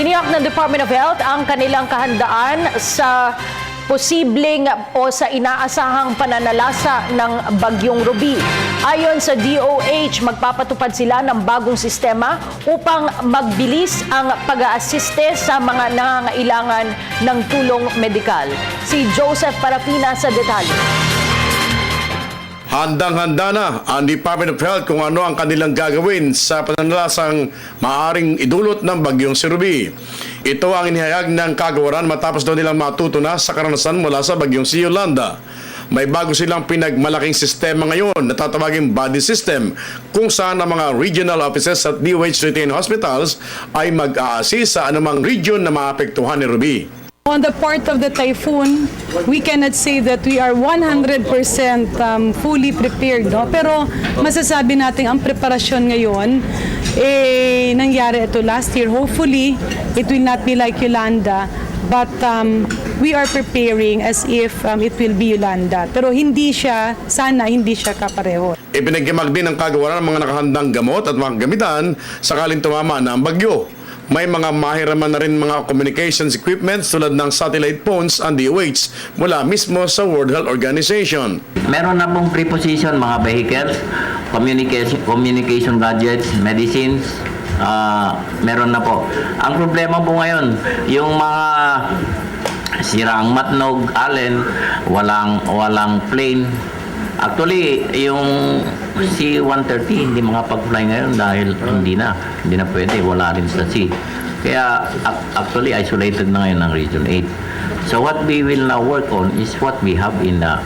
Tiniyak ng Department of Health ang kanilang kahandaan sa posibleng o sa inaasahang pananalasa ng Bagyong Ruby. Ayon sa DOH, magpapatupad sila ng bagong sistema upang magbilis ang pag-aasiste sa mga nangangailangan ng tulong medikal. Si Joseph Parafina sa detalye. Handang-handa na ang Department of Health kung ano ang kanilang gagawin sa pananalasang maaring idulot ng Bagyong si Ruby. Ito ang inihayag ng kagawaran matapos daw nilang matuto na sa karanasan mula sa Bagyong si Yolanda. May bago silang pinagmalaking sistema ngayon na tatawaging body system kung saan ang mga regional offices at DOH retained hospitals ay mag-a-assist sa anumang region na maapektuhan ni Ruby. On the part of the typhoon, we cannot say that we are 100% fully prepared. No? Pero masasabi natin ang preparasyon ngayon, nangyari ito last year. Hopefully, it will not be like Yolanda. But we are preparing as if it will be Yolanda. Pero sana hindi siya kapareho. Ipinagkamag din ng kagawaran ng mga nakahandang gamot at mga gamitan sakaling tumama na ang bagyo. May mga mahiraman na rin mga communications equipments tulad ng satellite phones and DOH mula mismo sa World Health Organization. Meron na pong preposition mga vehicles, communication gadgets, medicines, meron na po. Ang problema po ngayon, yung mga siraang matnog, allen, walang plane. Actually, yung C-130 hindi makapag-fly ngayon dahil hindi na pwede, wala rin sa sea. Kaya actually isolated na ngayon ang Region 8. So what we will now work on is what we have in the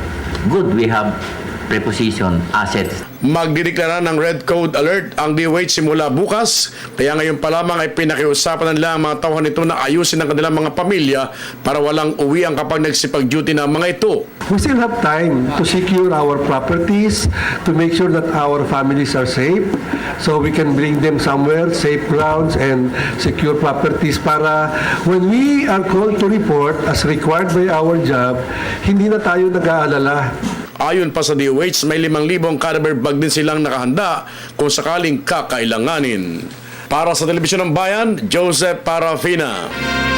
we have preposition assets. Magdideklara ng Red Code Alert ang DOH simula bukas, kaya ngayon pa lamang ay pinakiusapan nila ang mga tauhan nito na ayusin ang kanilang mga pamilya para walang uwi ang kapag nagsipag-duty ng mga ito. We still have time to secure our properties, to make sure that our families are safe, so we can bring them somewhere, safe grounds and secure properties para when we are called to report as required by our job, hindi na tayo nag-aalala. Ayon pa sa DOH, may 5,000 cadaver bag din silang nakahanda kung sakaling kakailanganin. Para sa Telebisyon ng Bayan, Joseph Parafina.